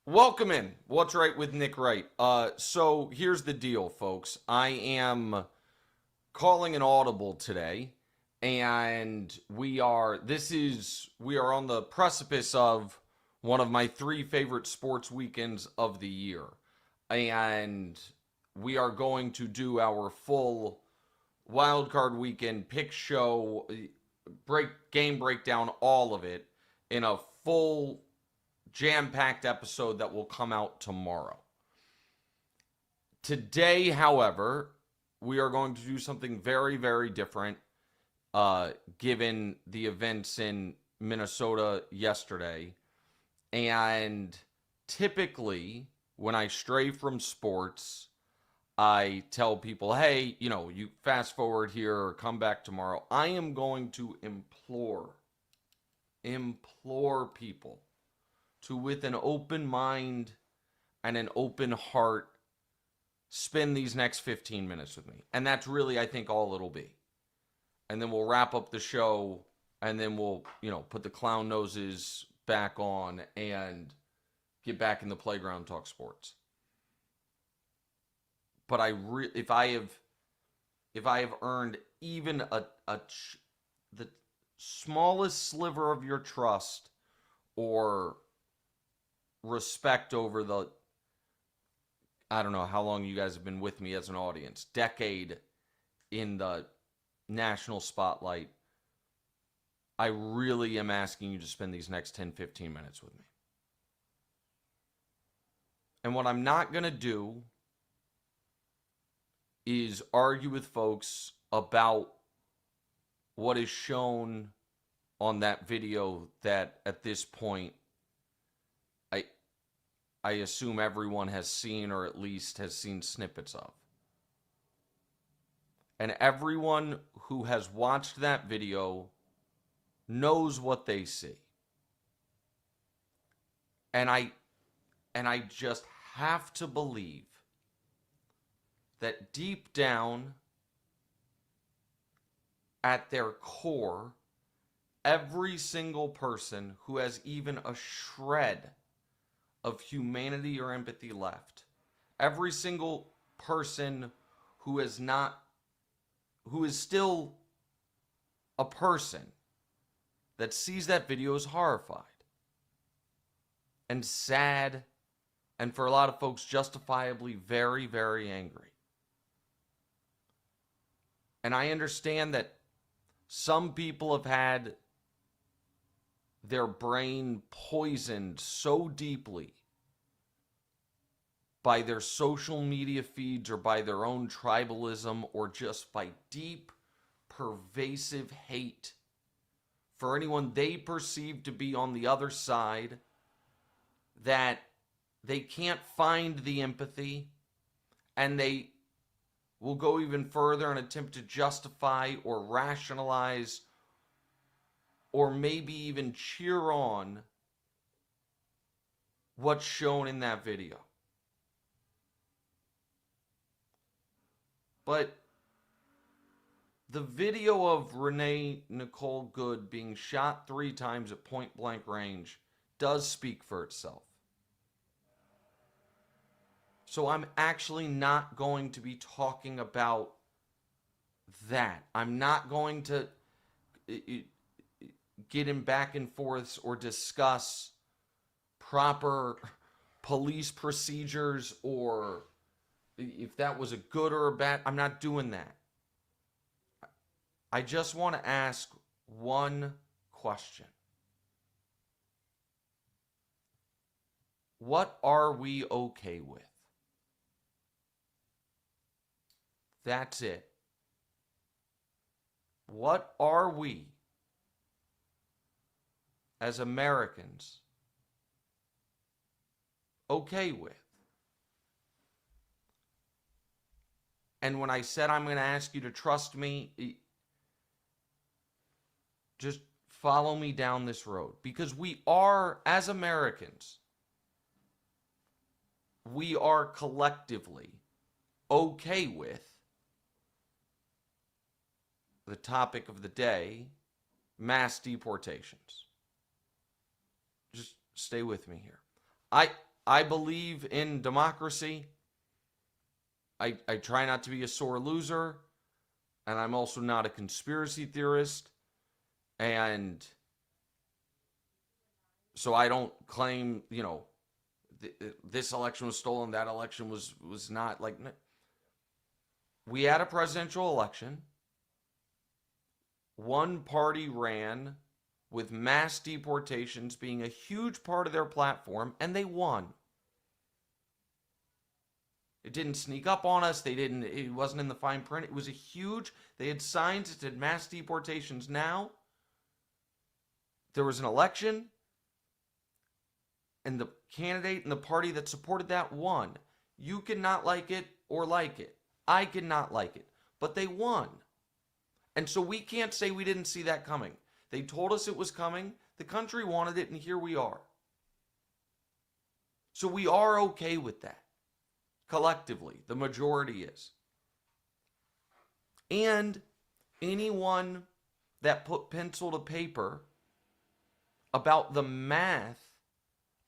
Welcome in. What's right with Nick Wright? So here's the deal, folks. I am calling an audible today, and we are on the precipice of one of my three favorite sports weekends of the year. And we are going to do our full wild card weekend pick show, game breakdown, all of it in a full jam-packed episode that will come out tomorrow. Today, however, we are going to do something very, very different, given the events in Minnesota yesterday. And typically, when I stray from sports, I tell people, hey, you fast forward here or come back tomorrow. I am going to implore people to, with an open mind and an open heart, spend these next 15 minutes with me. And that's really, I think, all it'll be. And then we'll wrap up the show, and then we'll, put the clown noses back on and get back in the playground and talk sports. But if I have earned even the smallest sliver of your trust or respect over the, I don't know how long you guys have been with me as an audience, decade in the national spotlight, I really am asking you to spend these next 10, 15 minutes with me. And what I'm not going to do is argue with folks about what is shown on that video that at this point I assume everyone has seen, or at least has seen snippets of. And everyone who has watched that video knows what they see. And I just have to believe that deep down at their core, every single person who has even a shred of humanity or empathy left, every single person who is still a person that sees that video is horrified and sad, and for a lot of folks justifiably very, very angry. And I understand that some people have had their brain poisoned so deeply by their social media feeds or by their own tribalism or just by deep, pervasive hate for anyone they perceive to be on the other side, that they can't find the empathy, and they will go even further and attempt to justify or rationalize or maybe even cheer on what's shown in that video. But the video of Renee Nicole Good being shot 3 times at point blank range does speak for itself. So I'm actually not going to be talking about that. I'm not going to get in back and forths or discuss proper police procedures or if that was a good or a bad. I'm not doing that. I just want to ask one question. What are we okay with? That's it. What are we as Americans okay with? And when I said I'm going to ask you to trust me, just follow me down this road. Because we are, as Americans, we are collectively okay with the topic of the day, mass deportations. Just stay with me here. I believe in democracy. I try not to be a sore loser. And I'm also not a conspiracy theorist. And so I don't claim, this election was stolen, that election was not. Like, we had a presidential election. One party ran with mass deportations being a huge part of their platform, and they won. It didn't sneak up on us. It wasn't in the fine print. It was they had signs that said mass deportations now. There was an election, and the candidate and the party that supported that won. You cannot like it or like it. I cannot like it. But they won. And so we can't say we didn't see that coming. They told us it was coming. The country wanted it, and here we are. So we are okay with that. Collectively, the majority is. And anyone that put pencil to paper about the math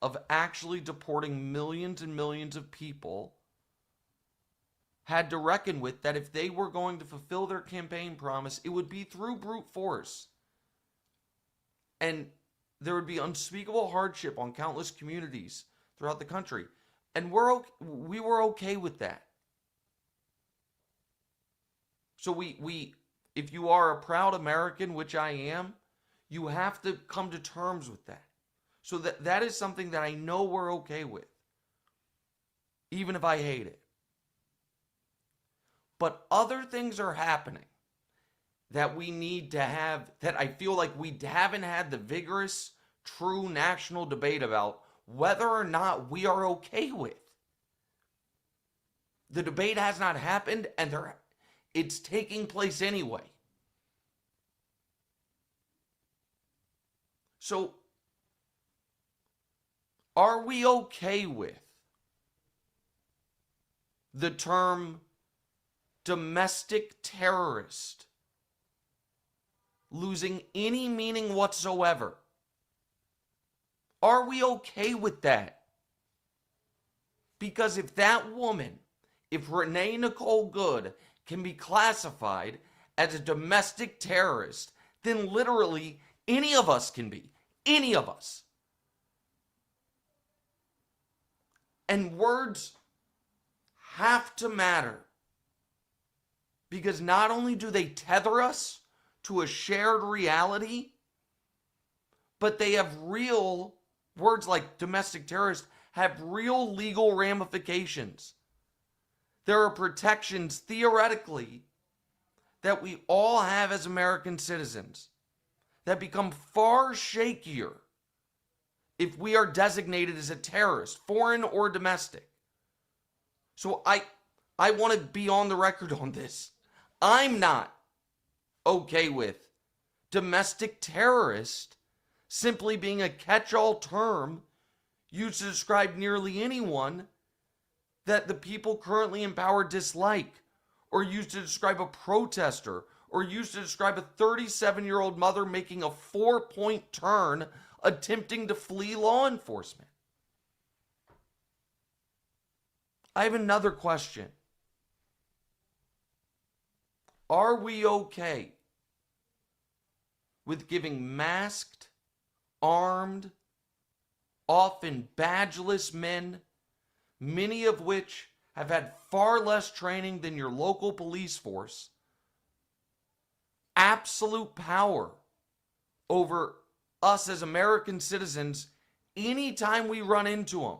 of actually deporting millions and millions of people had to reckon with that if they were going to fulfill their campaign promise, it would be through brute force. And there would be unspeakable hardship on countless communities throughout the country. And we were okay with that. So if you are a proud American, which I am, you have to come to terms with that. So that is something that I know we're okay with, even if I hate it. But other things are happening that we need to have, that I feel like we haven't had the vigorous, true national debate about whether or not we are okay with. The debate has not happened, and it's taking place anyway. So, are we okay with the term domestic terrorist losing any meaning whatsoever? Are we okay with that? Because if that woman, if Renee Nicole Good can be classified as a domestic terrorist, then literally any of us can be. Any of us. And words have to matter. Because not only do they tether us to a shared reality, but they have real, words like domestic terrorist have real legal ramifications. There are protections, theoretically, that we all have as American citizens that become far shakier if we are designated as a terrorist, foreign or domestic. So I want to be on the record on this. I'm not okay with domestic terrorist simply being a catch-all term used to describe nearly anyone that the people currently in power dislike, or used to describe a protester, or used to describe a 37-year-old mother making a 4-point turn attempting to flee law enforcement. I have another question. Are we okay with giving masked, armed, often badgeless men, many of which have had far less training than your local police force, absolute power over us as American citizens anytime we run into them?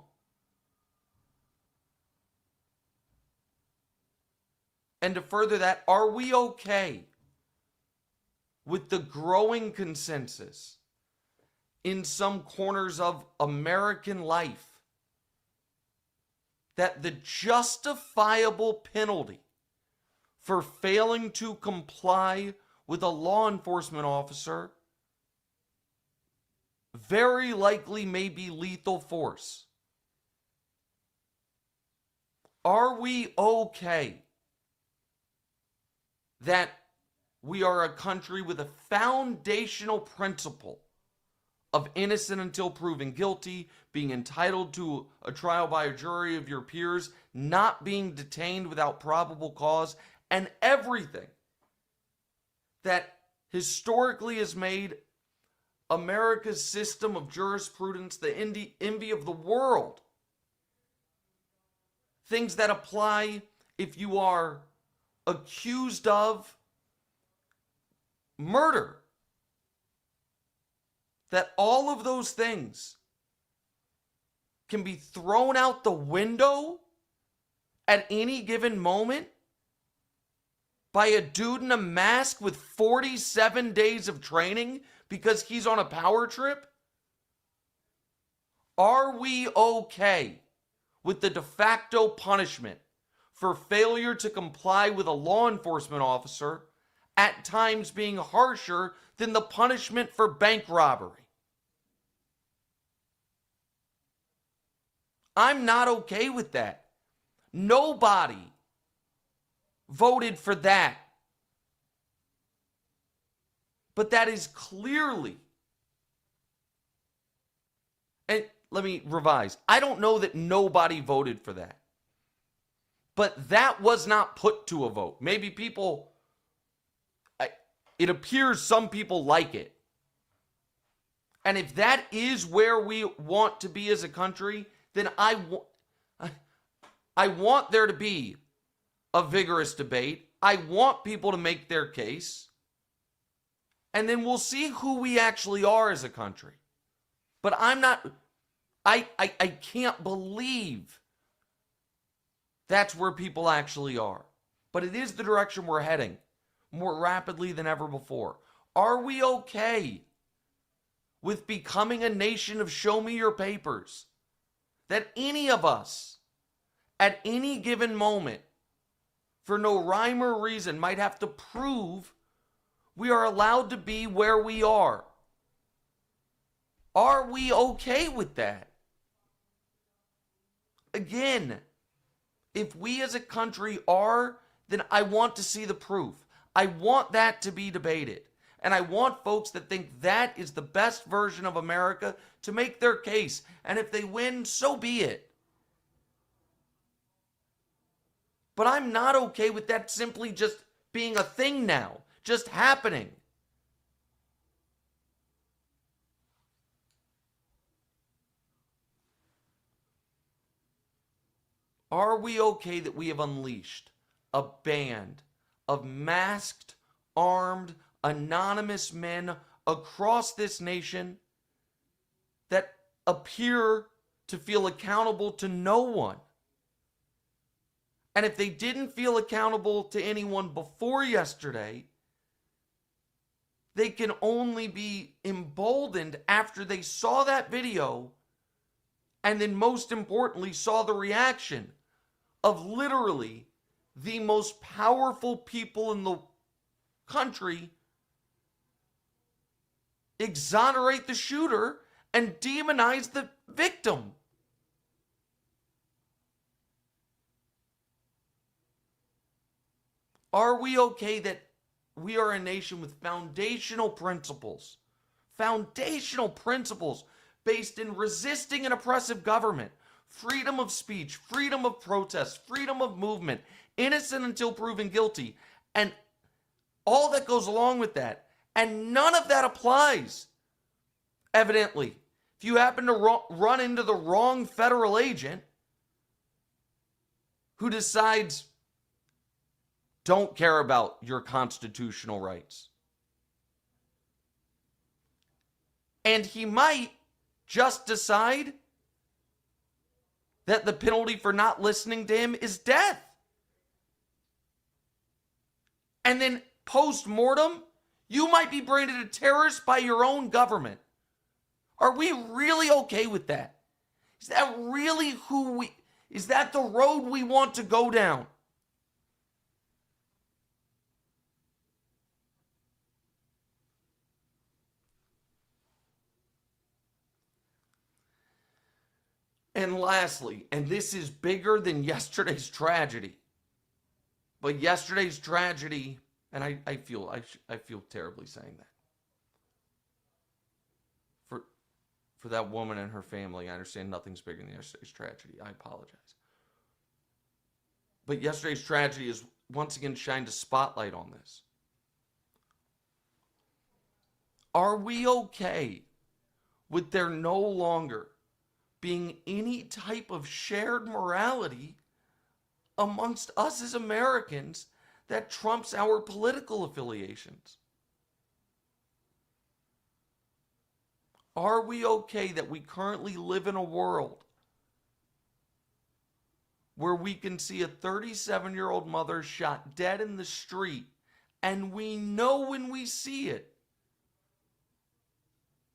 And to further that, are we okay with the growing consensus in some corners of American life that the justifiable penalty for failing to comply with a law enforcement officer very likely may be lethal force? Are we okay that we are a country with a foundational principle of innocent until proven guilty, being entitled to a trial by a jury of your peers, not being detained without probable cause, and everything that historically has made America's system of jurisprudence the envy of the world. Things that apply if you are accused of murder. That all of those things can be thrown out the window at any given moment by a dude in a mask with 47 days of training because he's on a power trip? Are we okay with the de facto punishment for failure to comply with a law enforcement officer at times being harsher than the punishment for bank robbery? I'm not okay with that. Nobody voted for that. But that is clearly, and let me revise, I don't know that nobody voted for that. But that was not put to a vote. Maybe people, it appears some people like it. And if that is where we want to be as a country, then I want there to be a vigorous debate. I want people to make their case. And then we'll see who we actually are as a country. But I can't believe that's where people actually are. But it is the direction we're heading more rapidly than ever before. Are we okay with becoming a nation of show me your papers? That any of us at any given moment, for no rhyme or reason, might have to prove we are allowed to be where we are. Are we okay with that? Again, if we as a country are, then I want to see the proof. I want that to be debated. And I want folks that think that is the best version of America to make their case. And if they win, so be it. But I'm not okay with that simply just being a thing now, just happening. Are we okay that we have unleashed a band of masked, armed, anonymous men across this nation that appear to feel accountable to no one? And if they didn't feel accountable to anyone before yesterday, they can only be emboldened after they saw that video and then, most importantly, saw the reaction of literally the most powerful people in the country exonerate the shooter and demonize the victim. Are we okay that we are a nation with foundational principles based in resisting an oppressive government, freedom of speech, freedom of protest, freedom of movement, innocent until proven guilty, and all that goes along with that? And none of that applies, evidently. If you happen to run into the wrong federal agent who decides, don't care about your constitutional rights. And he might just decide that the penalty for not listening to him is death. And then post-mortem, you might be branded a terrorist by your own government. Are we really okay with that? Is that really is that the road we want to go down? And lastly, and this is bigger than yesterday's tragedy, but yesterday's tragedy, and I feel terribly saying that. for that woman and her family. I understand nothing's bigger than yesterday's tragedy. I apologize. But yesterday's tragedy has once again shined a spotlight on this. Are we okay with there no longer being any type of shared morality amongst us as Americans that trumps our political affiliations? Are we okay that we currently live in a world where we can see a 37-year-old mother shot dead in the street, and we know when we see it,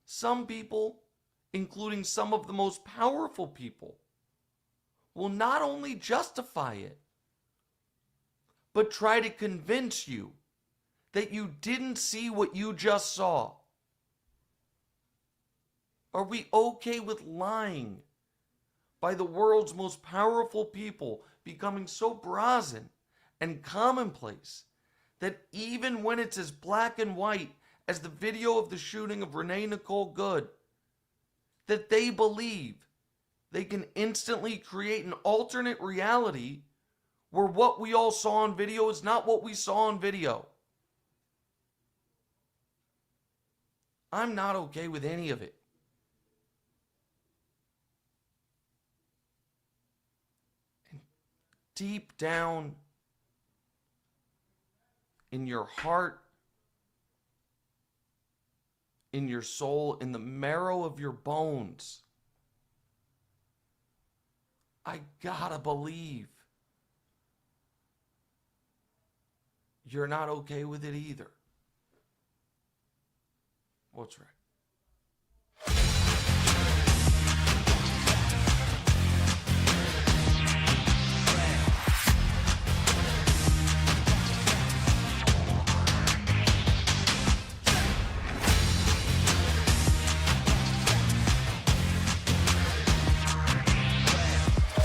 some people, including some of the most powerful people, will not only justify it, but try to convince you that you didn't see what you just saw? Are we okay with lying by the world's most powerful people becoming so brazen and commonplace that even when it's as black and white as the video of the shooting of Renee Nicole Good, that they believe they can instantly create an alternate reality where what we all saw on video is not what we saw on video? I'm not okay with any of it. And deep down in your heart, in your soul, in the marrow of your bones, I gotta believe you're not okay with it either. What's right?